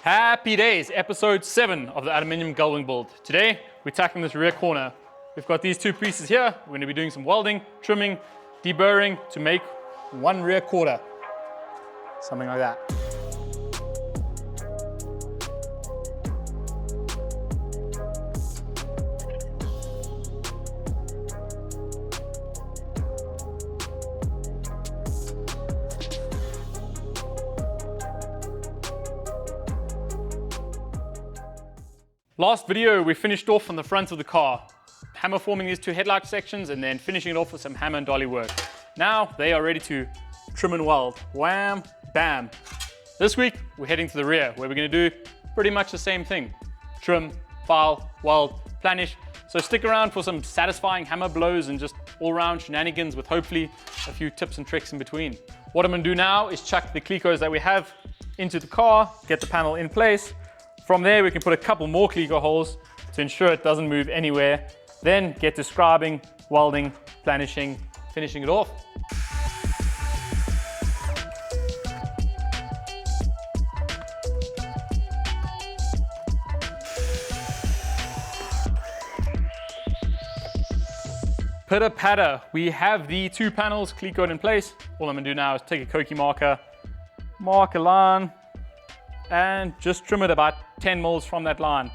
Happy days, episode 7 of the aluminium Gullwing build. Today, we're tackling this rear corner. We've got these two pieces here. We're going to be doing some welding, trimming, deburring to make one rear quarter. Something like that. Last video, we finished off on the front of the car, hammer forming these two headlight sections and then finishing it off with some hammer and dolly work. Now they are ready to trim and weld. Wham, bam. This week, we're heading to the rear where we're going to do pretty much the same thing. Trim, file, weld, planish. So stick around for some satisfying hammer blows and just all-round shenanigans with hopefully a few tips and tricks in between. What I'm going to do now is chuck the clicos that we have into the car, get the panel in place. From there, we can put a couple more clico holes to ensure it doesn't move anywhere. Then get to scribing, welding, planishing, finishing it off. Pitter patter, we have the two panels clicoed in place. All I'm gonna do now is take a Koki marker, mark a line, and just trim it about 10 mils from that line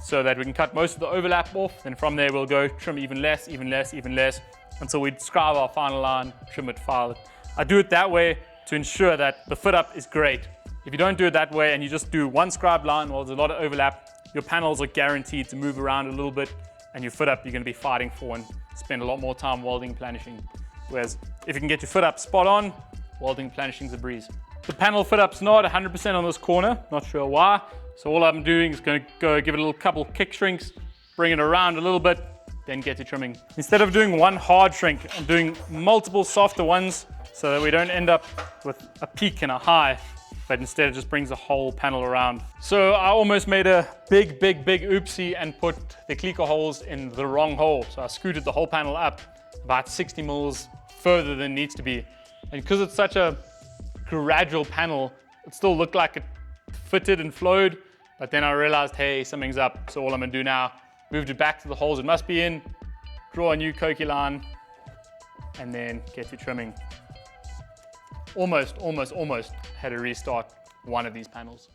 so that we can cut most of the overlap off. Then from there we'll go trim even less, until we scribe our final line, trim it, file it. I do it that way to ensure that the fit up is great. If you don't do it that way and you just do one scribe line while there's a lot of overlap, your panels are guaranteed to move around a little bit and your fit up you're going to be fighting for and spend a lot more time welding, planishing. Whereas if you can get your fit up spot on, welding, planishing's a breeze. The panel fit up's not 100% on this corner, not sure why. So all I'm doing is going to go give it a little couple kick shrinks, bring it around a little bit, then get to trimming. Instead of doing one hard shrink, I'm doing multiple softer ones so that we don't end up with a peak and a high, but instead it just brings the whole panel around. So I almost made a big oopsie and put the clico holes in the wrong hole. So I scooted the whole panel up about 60 mils further than it needs to be. And because it's such a gradual panel, it still looked like it fitted and flowed, but then I realized, hey, something's up. So all I'm gonna do now, moved it back to the holes it must be in, draw a new Koki line, and then get to trimming. Almost had to restart one of these panels.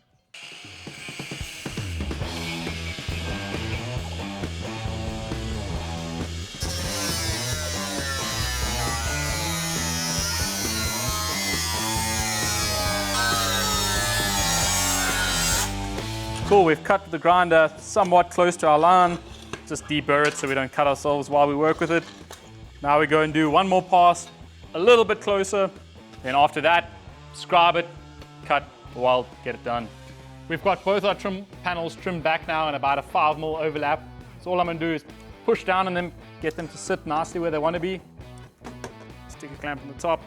Cool, we've cut the grinder somewhat close to our line. Just deburr it so we don't cut ourselves while we work with it. Now we go and do one more pass, a little bit closer. Then after that, scribe it, cut, weld, get it done. We've got both our trim panels trimmed back now and about a 5 mil overlap. So all I'm gonna do is push down on them, get them to sit nicely where they wanna be. Stick a clamp on the top.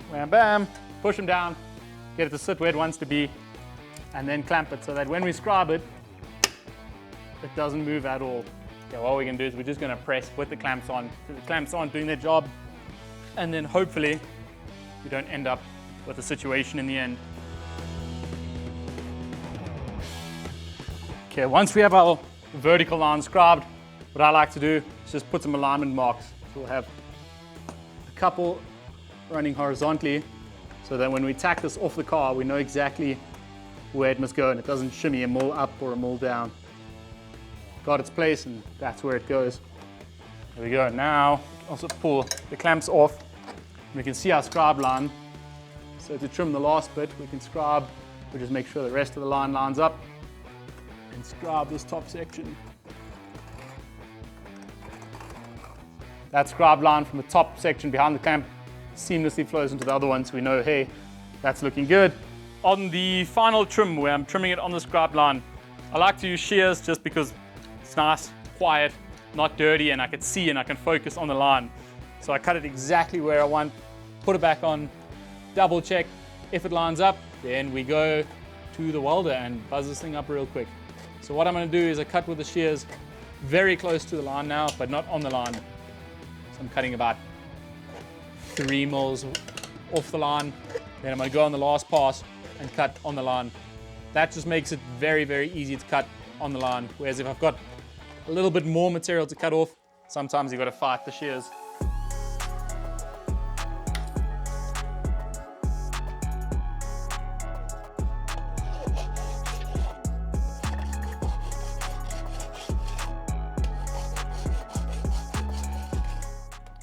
Wham bam, push them down, get it to sit where it wants to be, and then clamp it so that when we scribe it, it doesn't move at all. Okay, what we're gonna do is we're just gonna press with the clamps on. So the clamps aren't doing their job, and then hopefully you don't end up with a situation in the end. Okay, once we have our vertical line scribed, what I like to do is just put some alignment marks. So we'll have a couple running horizontally so that when we tack this off the car, we know exactly where it must go and it doesn't shimmy a mil up or a mil down. Got its place and that's where it goes. There we go. Now also pull the clamps off. We can see our scribe line. So to trim the last bit, we can scribe. We just make sure the rest of the line lines up and scribe this top section. That scribe line from the top section behind the clamp seamlessly flows into the other one, so we know, hey, that's looking good. On the final trim, where I'm trimming it on the scribe line, I like to use shears just because it's nice, quiet, not dirty, and I can see and I can focus on the line. So I cut it exactly where I want, put it back on, double check. If it lines up, then we go to the welder and buzz this thing up real quick. So what I'm gonna do is I cut with the shears very close to the line now, but not on the line. So I'm cutting about 3 mils off the line. Then I'm gonna go on the last pass, and cut on the line. That just makes it very, very easy to cut on the line. Whereas if I've got a little bit more material to cut off, sometimes you've got to fight the shears.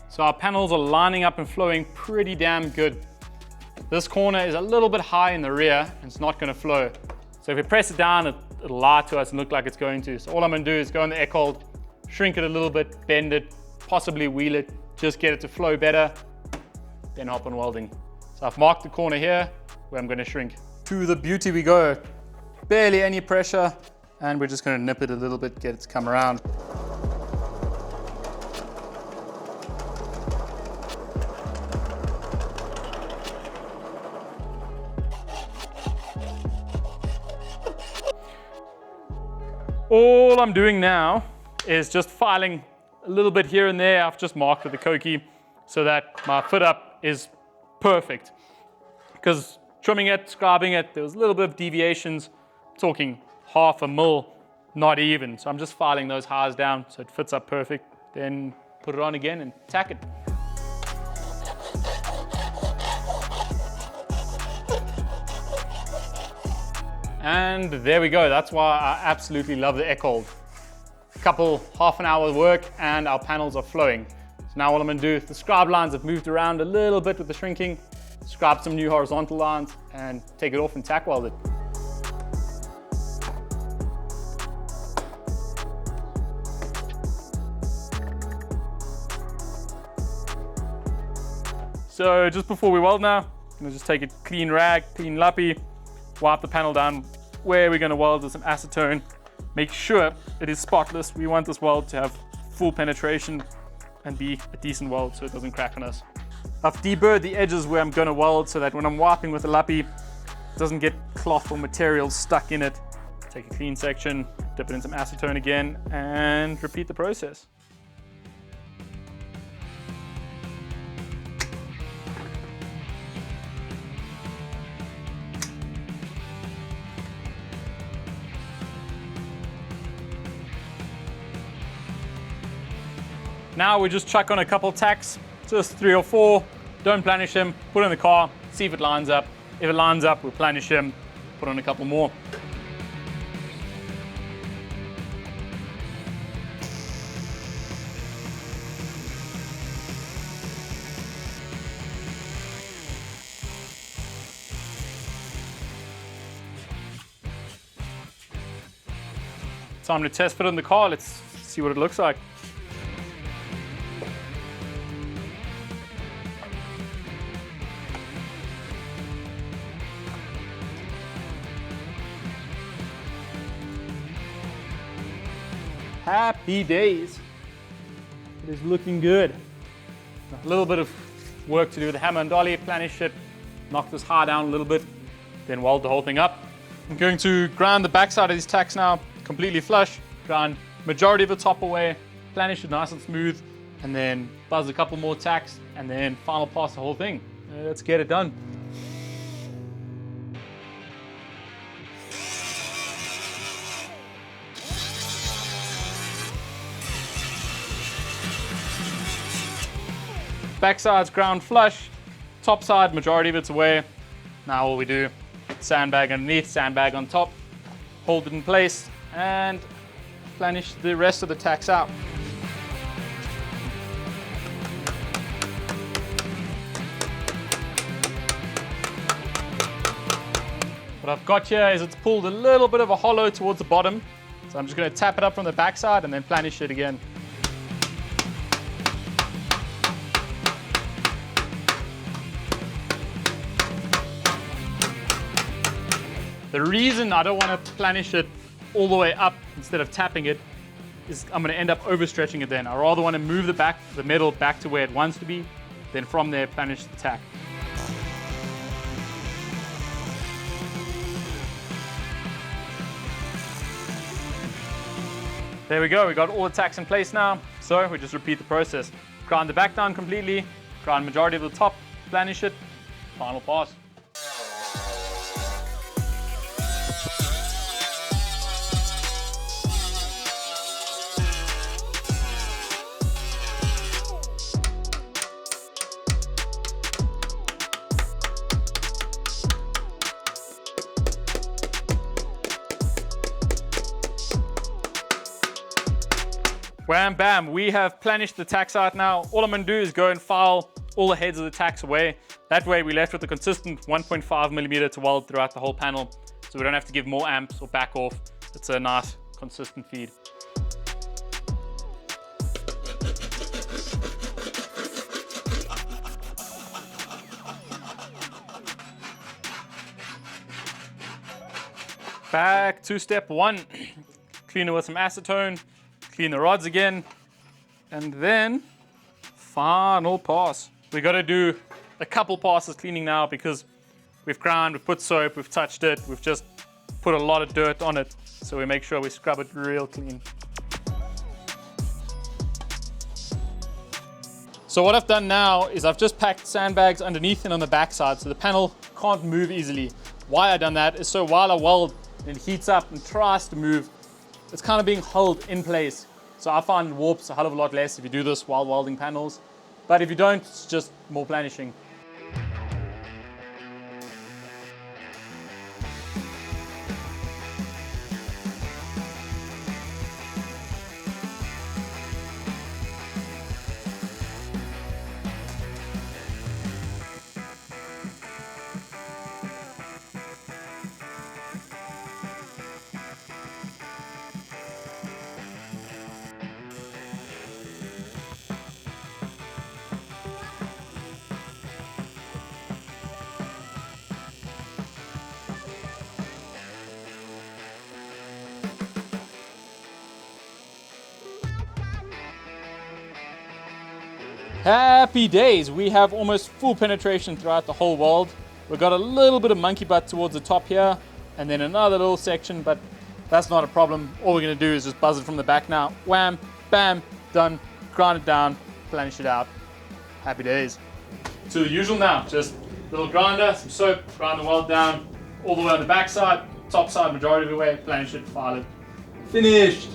So our panels are lining up and flowing pretty damn good. This corner is a little bit high in the rear and it's not going to flow. So if we press it down, it'll lie to us and look like it's going to. So all I'm going to do is go in the air cold, shrink it a little bit, bend it, possibly wheel it, just get it to flow better, then hop on welding. So I've marked the corner here where I'm going to shrink. To the beauty we go. Barely any pressure, and we're just going to nip it a little bit, get it to come around. All I'm doing now is just filing a little bit here and there. I've just marked with the Koki so that my fit up is perfect. Because trimming it, scribing it, there was a little bit of deviations, talking half a mil, not even. So I'm just filing those highs down so it fits up perfect. Then put it on again and tack it. And there we go. That's why I absolutely love the air cold. Half an hour work and our panels are flowing. So now what I'm going to do, the scribe lines have moved around a little bit with the shrinking, scribe some new horizontal lines and take it off and tack weld it. So just before we weld now, I'm going to just take a clean rag, clean lappy, wipe the panel down where we're going to weld with some acetone. Make sure it is spotless. We want this weld to have full penetration and be a decent weld so it doesn't crack on us. I've deburred the edges where I'm going to weld so that when I'm wiping with the lappy, it doesn't get cloth or material stuck in it. Take a clean section, dip it in some acetone again, and repeat the process. Now we just chuck on a couple tacks, just 3 or 4. Don't planish them, put it in the car, see if it lines up. If it lines up, we'll planish them, put on a couple more. Time to test fit in the car, let's see what it looks like. Happy days. It is looking good. A little bit of work to do with the hammer and dolly, planish it, knock this high down a little bit, then weld the whole thing up. I'm going to grind the backside of these tacks now, completely flush, grind majority of the top away, planish it nice and smooth, and then buzz a couple more tacks, and then final pass the whole thing. Let's get it done. Backside's ground flush, top side, majority of it's away. Now all we do, sandbag underneath, sandbag on top, hold it in place, and planish the rest of the tacks out. What I've got here is it's pulled a little bit of a hollow towards the bottom, so I'm just going to tap it up from the backside and then planish it again. The reason I don't want to planish it all the way up instead of tapping it is I'm going to end up overstretching it then. I rather want to move the metal back to where it wants to be, then from there planish the tack. There we go, we got all the tacks in place now. So we just repeat the process. Grind the back down completely, grind majority of the top, planish it, final pass. Wham bam, we have planished the tacks out now. All I'm gonna do is go and file all the heads of the tacks away. That way we're left with a consistent 1.5mm to weld throughout the whole panel, so we don't have to give more amps or back off. It's a nice consistent feed. Back to step one. Clean it with some acetone, clean the rods again, and then final pass. We got to do a couple passes cleaning now because we've ground, we've put soap, we've touched it, we've just put a lot of dirt on it. So we make sure we scrub it real clean. So what I've done now is I've just packed sandbags underneath and on the backside so the panel can't move easily. Why I've done that is so while I weld and it heats up and tries to move, it's kind of being held in place. So I find it warps a hell of a lot less if you do this while welding panels. But if you don't, it's just more planishing. Happy days, we have almost full penetration throughout the whole weld. We've got a little bit of monkey butt towards the top here, and then another little section, but that's not a problem. All we're gonna do is just buzz it from the back now. Wham, bam, done, grind it down, planish it out. Happy days. To the usual now, just a little grinder, some soap, grind the weld down, all the way on the back side, top side majority of the way, planish it, file it. Finished.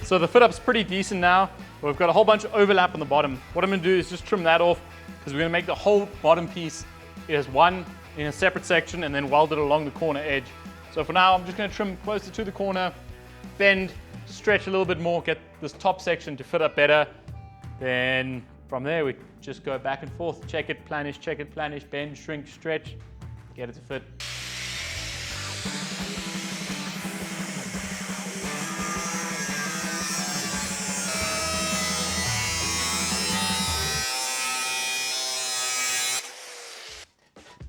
So the fit up's pretty decent now. We've got a whole bunch of overlap on the bottom. What I'm gonna do is just trim that off because we're gonna make the whole bottom piece as one in a separate section and then weld it along the corner edge. So for now, I'm just gonna trim closer to the corner, bend, stretch a little bit more, get this top section to fit up better. Then from there, we just go back and forth, check it, planish, bend, shrink, stretch, get it to fit.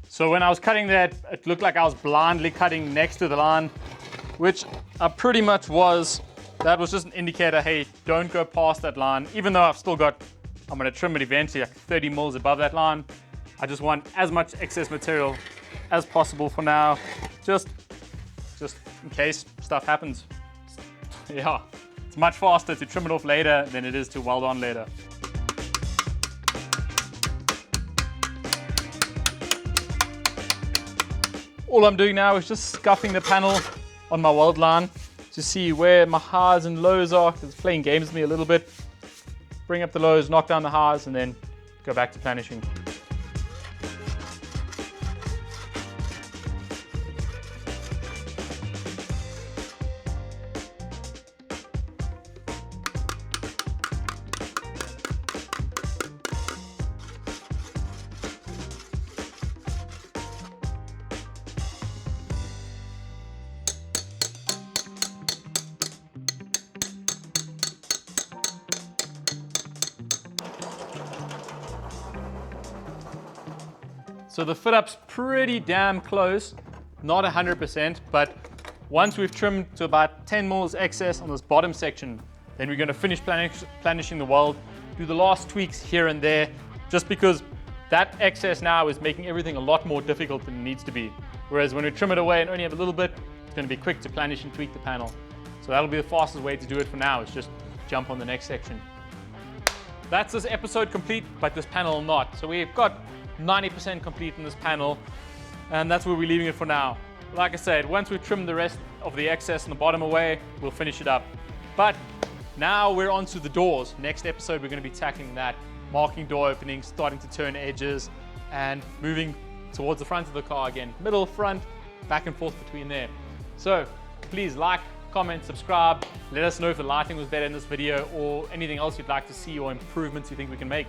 So when I was cutting that, it looked like I was blindly cutting next to the line, which I pretty much was. That was just an indicator, hey, don't go past that line. Even though I've still got, I'm gonna trim it eventually, like 30 mils above that line. I just want as much excess material as possible for now, just in case stuff happens. Yeah, it's much faster to trim it off later than it is to weld on later. All I'm doing now is just scuffing the panel on my weld line to see where my highs and lows are, because it's playing games with me a little bit. Bring up the lows, knock down the highs, and then go back to planishing. So the fit up's pretty damn close, not 100%, but once we've trimmed to about 10 mils excess on this bottom section, then we're gonna finish planishing the weld, do the last tweaks here and there, just because that excess now is making everything a lot more difficult than it needs to be. Whereas when we trim it away and only have a little bit, it's gonna be quick to planish and tweak the panel. So that'll be the fastest way to do it for now, is just jump on the next section. that's this episode complete, but this panel not. So we've got 90% complete in this panel, and that's where we're leaving it for now. Like I said, once we've trimmed the rest of the excess in the bottom away, we'll finish it up. But now we're on to the doors. Next episode, we're going to be tackling that, marking door openings, starting to turn edges, and moving towards the front of the car again. Middle, front, back and forth between there. So please like, comment, subscribe. Let us know if the lighting was better in this video or anything else you'd like to see or improvements you think we can make.